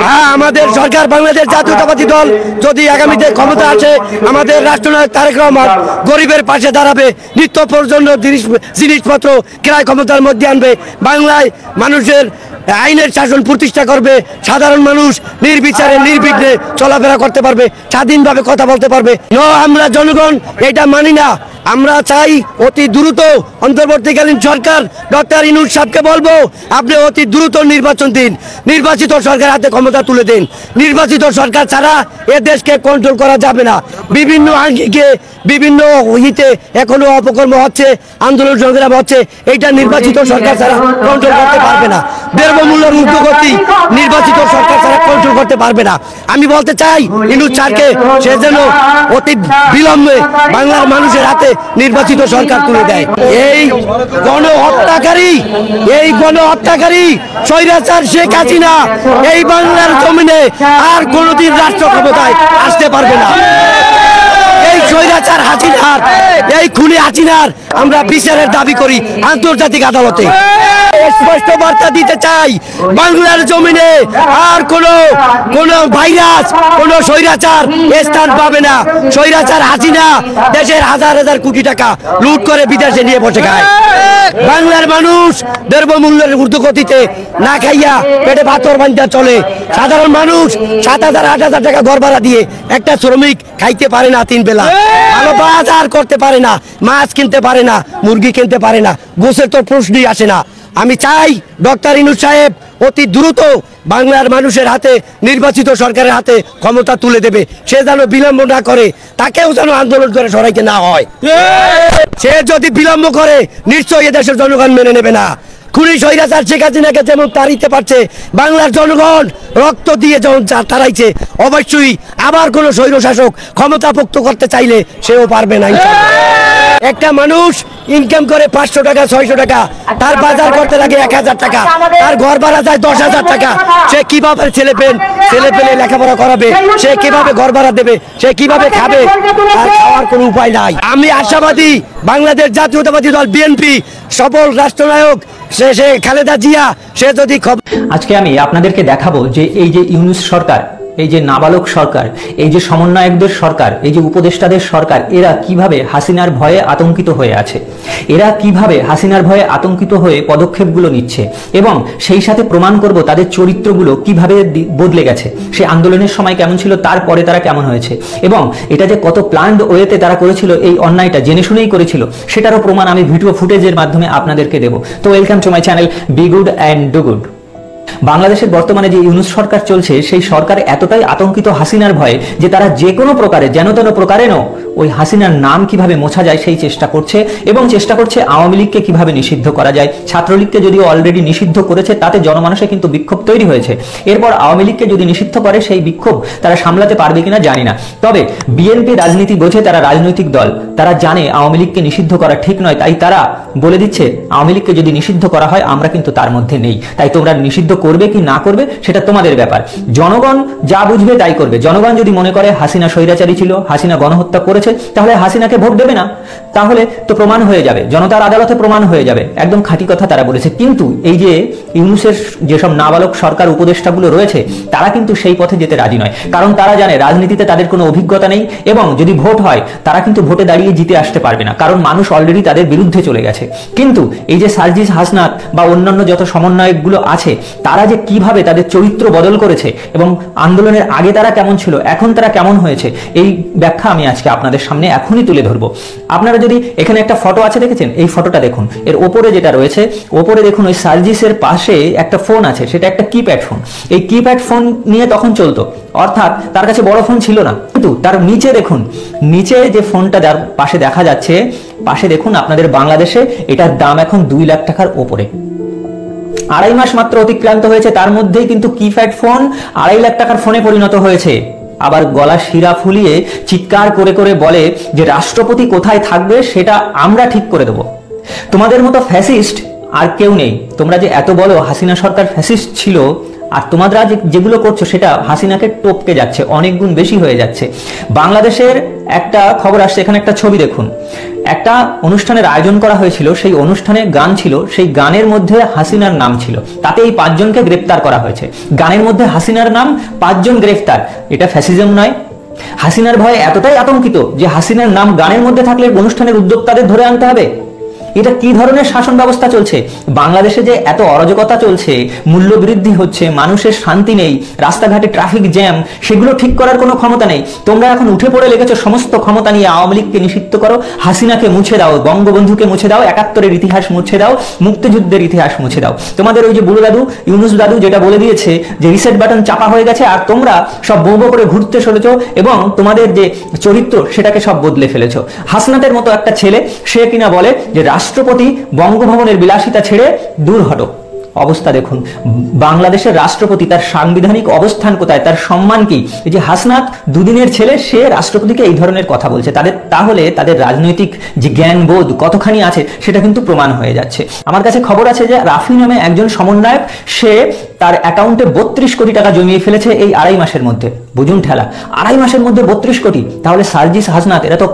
হ্যাঁ, আমাদের সরকার বাংলাদেশ জাতীয়তাবাদী দল যদি আগামীতে ক্ষমতা আসে, আমাদের রাষ্ট্রনায়ক তারেক রহমান গরিবের পাশে দাঁড়াবে, নিত্য প্রয়োজনীয় জিনিসপত্র ক্রয় ক্ষমতার মধ্যে আনবে, বাংলায় মানুষের আইনের শাসন প্রতিষ্ঠা করবে, সাধারণ মানুষ নির্বিচারে নির্বিঘ্নে চলাফেরা করতে পারবে, স্বাধীনভাবে কথা বলতে পারবে। আমরা জনগণ এটা মানি না। আমরা চাই অতি দ্রুত অন্তর্বর্তীকালীন সরকার ডক্টর ইউনূস সাহেবকে বলবো, আপনি অতি দ্রুত নির্বাচন দিন, নির্বাচিত সরকার হাতে ক্ষমতা তুলে দিন। নির্বাচিত সরকার ছাড়া এ দেশকে কন্ট্রোল করা যাবে না। বিভিন্ন আঙ্গিকে বিভিন্ন হিতে এখনো অপকর্ম হচ্ছে, আন্দোলন সংগ্রাম হচ্ছে, এইটা নির্বাচিত সরকার ছাড়া কন্ট্রোল করতে পারবে না। দ্রব্যমূল্যের ঊর্ধ্বগতি নির্বাচিত সরকার ছাড়া কন্ট্রোল করতে পারবে না। আমি বলতে চাই ইউনূস স্যারকে, সে যেন অতি বিলম্বে বাংলার মানুষের হাতে নির্বাচিত সরকার তুলে দেয়। এই গণহত্যাকারী স্বৈরাচার শেখ হাসিনা এই বাংলার জমিনে আর কোনোদিন রাষ্ট্র ক্ষমতায় আসতে পারবে না। এই স্বৈরাচার হাসিনার, এই খুনি হাসিনার আমরা বিচারের দাবি করি আন্তর্জাতিক আদালতে। স্পষ্ট বার্তা দিতে চাই, বাংলার জমিনে আর কোন ভাইরাস, কোন স্বৈরাচার স্থান পাবে না। স্বৈরাচার হাসিনা দেশের হাজার হাজার কোটি টাকা লুট করে বিদেশে নিয়ে বসে খায়। বাংলার মানুষ দ্রব্যমূল্যের ঊর্ধ্বগতিতে না খাইয়া পেটে পাথর বান্ধা চলে। সাধারণ মানুষ 7,000 8,000 টাকা ঘর ভাড়া দিয়ে একটা শ্রমিক খাইতে পারে না, 3 বেলা ভালো বাজার করতে পারে না, মাছ কিনতে পারে না, মুরগি কিনতে পারে না, গোছের তো প্রশ্নই আসে না। আমি চাই ডক্টর ইউনূস সাহেব অতি দ্রুত বাংলার মানুষের হাতে নির্বাচিত সরকারের হাতে ক্ষমতা তুলে দেবে। সে যেন বিলম্ব না করে, তাকেও যেন আন্দোলন করে সরাইতে না হয়। সে যদি বিলম্ব করে নিশ্চয়ই এদেশের জনগণ মেনে নেবে না। খুনি স্বৈরাচার শেখ হাসিনাকে যেমন তাড়িতে পারছে, বাংলার জনগণ রক্ত দিয়ে যেমন তাড়াইছে, অবশ্যই আবার কোন স্বৈর শাসক ক্ষমতা পোক্ত করতে চাইলে সেও পারবে না। একটা মানুষ ইনকাম করে 500 টাকা 600 টাকা, তার বাজার করতে লাগে 1000 টাকা, তার ঘর ভাড়া যায় 10,000 টাকা। সে কিভাবে ছেলে পেলে লেখাপড়া করাবে, সে কিভাবে ঘর ভাড়া দেবে, সে কিভাবে খাবে, তার খাওয়ার কোনো উপায় নাই। আমি আশাবাদী বাংলাদেশ জাতীয়তাবাদী দল বিএনপি সফল রাষ্ট্রনায়ক সে খালেদা জিয়া, সে যদি আজকে আমি আপনাদেরকে দেখাবো যে এই যে ইউনূস সরকার, এই যে নাবালক সরকার, এই যে সমন্বয়কদের সরকার, এই যে উপদেষ্টাদের সরকার, এরা কিভাবে হাসিনার ভয়ে আতঙ্কিত হয়ে আছে, এরা কিভাবে হাসিনার ভয়ে আতঙ্কিত হয়ে পদক্ষেপগুলো নিচ্ছে, এবং সেই সাথে প্রমাণ করব তাদের চরিত্রগুলো কিভাবে বদলে গেছে। সে আন্দোলনের সময় কেমন ছিল, তারপরে তারা কেমন হয়েছে, এবং এটা যে কত প্ল্যান্ড ওয়েতে তারা করেছিল, এই অন্যায়টা জেনে শুনেই করেছিল, সেটারও প্রমাণ আমি ভিডিও ফুটেজের মাধ্যমে আপনাদেরকে দেব। তো welcome to my channel be good and do good. বাংলাদেশের বর্তমানে যে ইউনূস সরকার চলছে, সেই সরকার এতটাই আতঙ্কিত হাসিনার ভয়ে যে তারা যে কোনো প্রকারে, যেন তেন প্রকারেও ওই হাসিনার নাম কিভাবে মোছা যায় সেই চেষ্টা করছে, এবং চেষ্টা করছে আওয়ামী লীগকে কিভাবে নিষিদ্ধ করা যায়। ছাত্রলীগকে যদিও অলরেডি নিষিদ্ধ করেছে, তাতে জনমানসে কিন্তু বিক্ষোভ তৈরি হয়েছে। এরপর আওয়ামী লীগকে যদি নিষিদ্ধ করে, সেই বিক্ষোভ তারা সামলাতে পারবে কিনা জানি না। তবে বিএনপি রাজনীতি বোঝে, তারা রাজনৈতিক দল, তারা জানে আওয়ামী লীগকে নিষিদ্ধ করা ঠিক নয়, তাই তারা বলে দিচ্ছে আওয়ামী লীগকে যদি নিষিদ্ধ করা হয় আমরা কিন্তু তার মধ্যে নেই, তাই তোমরা নিষিদ্ধ করবে কি না করবে সেটা তোমাদের ব্যাপার। জনগণ যা বুঝবে তাই করবে। জনগণ যদি মনে করে হাসিনা স্বৈরাচারী ছিল, হাসিনা গণহত্যা করেছে, তাহলে হাসিনাকে ভোট দেবে না, তাহলে তো প্রমাণ হয়ে যাবে, জনতার আদালতে প্রমাণ হয়ে যাবে। একদম খাঁটি কথা তারা বলেছে। কিন্তু এই যে ইউনূসের যেসব নাবালক সরকার উপদেষ্টাগুলো রয়েছে তারা কিন্তু সেই পথে যেতে রাজি নয়, কারণ তারা জানে রাজনীতিতে তাদের কোনো অভিজ্ঞতা নেই এবং যদি ভোট হয় তারা কিন্তু ভোটে দাঁড়িয়ে জিতে আসতে পারবে না, কারণ মানুষ অলরেডি তাদের বিরুদ্ধে চলে গেছে। কিন্তু এই যে সার্জিস হাসনাত বা অন্যান্য যত সমন্বয়কগুলো আছে তারা যে কিভাবে তাদের চরিত্র বদল করেছে এবং আন্দোলনের আগে তারা কেমন ছিল, এখন তারা কেমন হয়েছে, এই ব্যাখ্যা আমি আজকে আপনাদের সামনে এখনই তুলে ধরবো। আপনারা যদি এখানে একটা ফটো আছে দেখেছেন, এই ফটোটা দেখুন, এর ওপরে যেটা রয়েছে, ওপরে দেখুন ওই সার্জিসের পাশে একটা ফোন আছে, সেটা একটা কিপ্যাড ফোন। এই কিপ্যাড ফোন নিয়ে তখন চলতো, অর্থাৎ তার কাছে বড় ফোন ছিল না। কিন্তু তার নিচে দেখুন, নিচে যে ফোনটা যার পাশে দেখা যাচ্ছে, পাশে দেখুন আপনাদের বাংলাদেশে এটার দাম এখন 2 লাখ টাকার ওপরে। 2.5 মাস মাত্র অতিক্রান্ত হয়েছে, তার মধ্যেই কিন্তু কিপ্যাড ফোন 2.5 লাখ টাকার ফোনে পরিণত হয়েছে। আবার গলা শিরা ফুলিয়ে চিৎকার করে করে বলে যে রাষ্ট্রপতি কোথায় থাকবে সেটা আমরা ঠিক করে দেব। তোমাদের মতো ফ্যাসিস্ট আর কেউ নেই। তোমরা যে এত বলো হাসিনা সরকার ফ্যাসিস্ট ছিল, আর তোমরা যেগুলো করছো সেটা হাসিনাকে টপকে যাচ্ছে, অনেক গুণ বেশি হয়ে যাচ্ছে। বাংলাদেশের একটা খবর আসছে, এখানে একটা ছবি দেখুন। একটা অনুষ্ঠানের আয়োজন করা হয়েছিল, সেই অনুষ্ঠানে গান ছিল, সেই গানের মধ্যে হাসিনার নাম ছিল, তাতে এই 5 জনকে গ্রেফতার করা হয়েছে। গানের মধ্যে হাসিনার নাম, 5 জন গ্রেফতার। এটা ফ্যাসিজম নয়? হাসিনার ভয়ে এতটাই আতঙ্কিত যে হাসিনার নাম গানের মধ্যে থাকলে অনুষ্ঠানের উদ্যোক্তাদের ধরে আনতে হবে? এটা কি ধরনের শাসন ব্যবস্থা চলছে? বাংলাদেশে যে এত অরাজকতা চলছে, মূল্য বৃদ্ধি হচ্ছে, মানুষের শান্তি নেই, রাস্তাঘাটে ট্রাফিক জ্যাম, সেগুলো ঠিক করার কোনো ক্ষমতা নেই। তোমরা এখন উঠে পড়ে লেগেছো সমস্ত ক্ষমতা নিয়ে আওয়ামী লীগকে নিষিদ্ধ করো, হাসিনাকে মুছে দাও, বঙ্গবন্ধুকে মুছে দাও, 71-এর ইতিহাস মুছে দাও, মুক্তিযুদ্ধের ইতিহাস মুছে দাও। তোমাদের ওই যে বুড়ো দাদু ইউনূস দাদু যেটা বলে দিয়েছে যে রিসেট বাটন চাপা হয়ে গেছে, আর তোমরা সব বউ বউ করে ঘুরতে চলেছো এবং তোমাদের যে চরিত্র সেটাকে সব বদলে ফেলেছো। হাসনাতের মতো একটা ছেলে, সে কিনা বলে যে রাষ্ট্রপতি বঙ্গভবনের বিলাসিতা ছেড়ে দূর হটো। অবস্থা দেখুন, বাংলাদেশের রাষ্ট্রপতি তার সাংবিধানিক অবস্থান কোথায়, তার সম্মান কি? এই যে হাসনাত দুদিনের ছেলে, সে রাষ্ট্রপতিকে এই ধরনের কথা বলছে, তাহলে তাদের রাজনৈতিক যে জ্ঞানবোধ কতখানি আছে সেটা কিন্তু প্রমাণ হয়ে যাচ্ছে। আমার কাছে খবর আছে যে রাফি নামে একজন সমন্বয়ক, সে তার অ্যাকাউন্টে 32 কোটি টাকা জমিয়ে ফেলেছে এই 2.5 মাসের মধ্যে। বুঝুন ঠেলা, 2.5 মাসের মধ্যে 32 কোটি। তাহলে সার্জিস হাসনাত এরা তো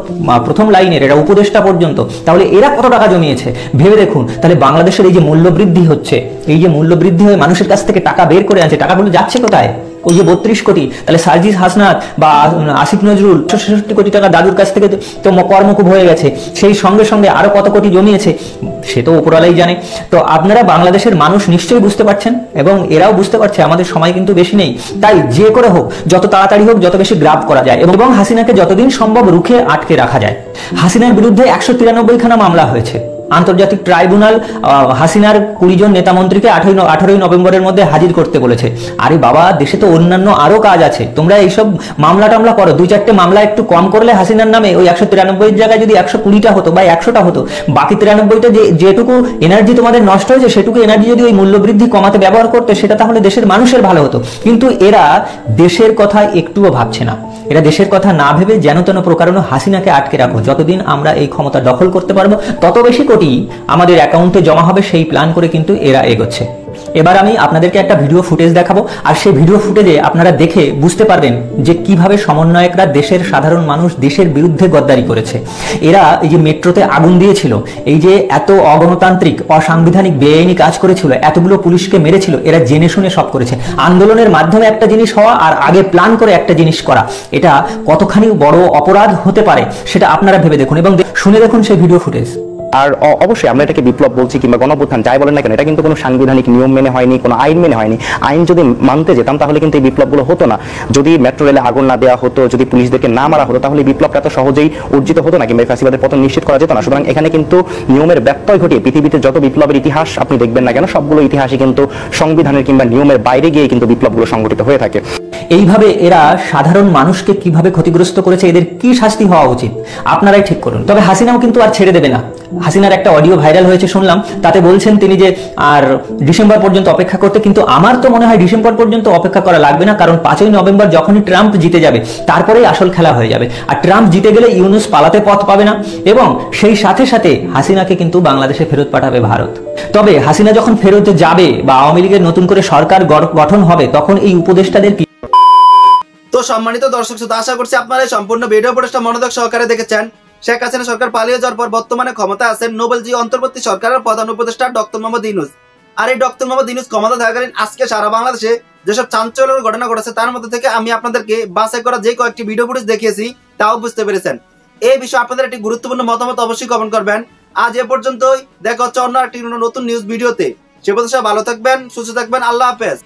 প্রথম লাইনের, এরা উপদেষ্টা পর্যন্ত, তাহলে এরা কত টাকা জমিয়েছে ভেবে দেখুন। তাহলে বাংলাদেশের এই যে মূল্য বৃদ্ধি হচ্ছে, এই যে মূল্য বৃদ্ধি হয়ে মানুষের কাছ থেকে টাকা বের করে আনছে, টাকাগুলো যাচ্ছে কোথায়? ওই যে 32 কোটি। তাহলে সার্জিস হাসনাত বা আসিফ নজরুল 66 কোটি টাকা দাদুর কাছ থেকে তো কর্মকুব হয়ে গেছে, সেই সঙ্গে সঙ্গে আরো কত কোটি জমিয়েছে সে তো উপরওয়ালাই জানে। তো আপনারা বাংলাদেশের মানুষ নিশ্চয়ই বুঝতে পারছেন এবং এরাও বুঝতে পারছে আমাদের সময় কিন্তু বেশি নেই। তাই যে করে হোক, যত তাড়াতাড়ি হোক, যত বেশি গ্রাব করা যায় এবং হাসিনাকে যতদিন সম্ভব রুখে আটকে রাখা যায়। হাসিনার বিরুদ্ধে 193 খানা মামলা হয়েছে। আন্তর্জাতিক ট্রাইব্যুনাল হাসিনার 20 জন নেতা মন্ত্রীকে 18ই নভেম্বরের মধ্যে হাজির করতে বলেছে। আরে বাবা, দেশে তো অন্যান্য আরো কাজ আছে, তোমরা এইসব মামলা টামলা করো। 2-4টে মামলা একটু কম করলে হাসিনার নামে ওই 193 এর জায়গায় যদি 120টা হতো বা 100টা হতো, বাকি 93টা যেটুকু এনার্জি তোমাদের নষ্ট হয়েছে সেটুকু এনার্জি যদি ওই মূল্যবৃদ্ধি কমাতে ব্যবহার করতে, সেটা তাহলে দেশের মানুষের ভালো হতো। কিন্তু এরা দেশের কথা একটুও ভাবছে না। এরা দেশের কথা না ভেবে যেন তেন প্রকারণ হাসিনাকে আটকে রাখো। যতদিন আমরা এই ক্ষমতা দখল করতে পারবো তত বেশি কোটি আমাদের অ্যাকাউন্টে জমা হবে, সেই প্ল্যান করে কিন্তু এরা এগোচ্ছে। এবার আমি আপনাদেরকে একটা ভিডিও ফুটেজ দেখাবো, আর সেই ভিডিও ফুটেজে আপনারা দেখে বুঝতে পারবেন যে কিভাবে সমন্বয়করা দেশের সাধারণ মানুষ দেশের বিরুদ্ধে গদ্দারি করেছে। এরা এই যে মেট্রোতে আগুন দিয়েছিল, এই যে এত অগণতান্ত্রিক অসাংবিধানিক বেআইনি কাজ করেছিল, এতগুলো পুলিশকে মেরেছিল, এরা জেনে শুনে সব করেছে। আন্দোলনের মাধ্যমে একটা জিনিস হওয়া আর আগে প্ল্যান করে একটা জিনিস করা, এটা কতখানি বড় অপরাধ হতে পারে সেটা আপনারা ভেবে দেখুন এবং শুনে দেখুন সেই ভিডিও ফুটেজ। আর অবশ্যই আমরা এটাকে বিপ্লব বলছি কিংবা গণঅভ্যুত্থান যাই বলেন না কেন, এটা কিন্তু কোনো সাংবিধানিক নিয়ম মেনে হয়নি, কোনো আইন মেনে হয়নি। আইন যদি মানতে যেতাম তাহলে কিন্তু এই বিপ্লবগুলো হতো না। যদি মেট্রো রেলে আগুন না দেওয়া হতো, যদি পুলিশদেরকে না মারা হতো, তাহলে বিপ্লবটা এত সহজেই অর্জিত হতো না কিংবা ফ্যাসিবাদের পতন নিশ্চিত করা যেত না। সুতরাং এখানে কিন্তু নিয়মের ব্যত্যয় ঘটিয়ে পৃথিবীতে যত বিপ্লবের ইতিহাস আপনি দেখবেন না কেন, সবগুলো ইতিহাসই কিন্তু সংবিধানের কিংবা নিয়মের বাইরে গিয়ে কিন্তু বিপ্লবগুলো সংঘটিত হয়ে থাকে। এইভাবে এরা সাধারণ মানুষকে কিভাবে ক্ষতিগ্রস্ত করেছে, এদের কি শাস্তি হওয়া উচিত আপনারাই ঠিক করুন। তবে হাসিনাও কিন্তু আর ছেড়ে দেবে না। হাসিনার একটা অডিও ভাইরাল হয়েছে শুনলাম, তাতে বলছেন তিনি যে আর ডিসেম্বর পর্যন্ত অপেক্ষা করতে, কিন্তু আমার তো মনে হয় ডিসেম্বর পর্যন্ত অপেক্ষা করা লাগবে না, কারণ 5ই নভেম্বর যখনই ট্রাম্প জিতে যাবে তারপরেই আসল খেলা হয়ে যাবে। আর ট্রাম্প জিতে গেলে ইউনূস পালাতে পথ পাবে না, এবং সেই সাথে সাথে হাসিনাকে কিন্তু বাংলাদেশে ফেরত পাঠাবে ভারত। তবে হাসিনা যখন ফেরত যাবে বা আওয়ামী লীগের নতুন করে সরকার গঠন হবে, তখন এই উপদেষ্টাদের কি? তো সম্মানিত দর্শক শ্রোতা, আশা করছি আপনারা এই সম্পূর্ণ ভিডিও ফুটেজটা মনোযোগ সহকারে দেখেছেন। শেখ হাসিনা সরকার পালিয়ে যাওয়ার পর বর্তমানে ক্ষমতা আছেন নোবেলজি অন্তর্বর্তী সরকারের প্রধান উপদেষ্টা ডক্টর মোহাম্মদ ইউনূস। আর এই ডক্টর মোহাম্মদ ইউনূস ক্ষমতা থাকাকালীন আজকে সারা বাংলাদেশে যেসব চাঞ্চল্যকর ঘটনা ঘটেছে তার মধ্যে থেকে আমি আপনাদেরকে বাছাই করা যে কয়েকটি ভিডিও ফুটেজ দেখিয়েছি তাও বুঝতে পেরেছেন। এই বিষয়ে আপনাদের একটি গুরুত্বপূর্ণ মতামত অবশ্যই কমেন্ট করবেন। আজ এ পর্যন্তই, দেখা হচ্ছে অন্য একটি নতুন নিউজ ভিডিওতে। সে পর্যন্ত ভালো থাকবেন, সুস্থ থাকবেন, আল্লাহ হাফেজ।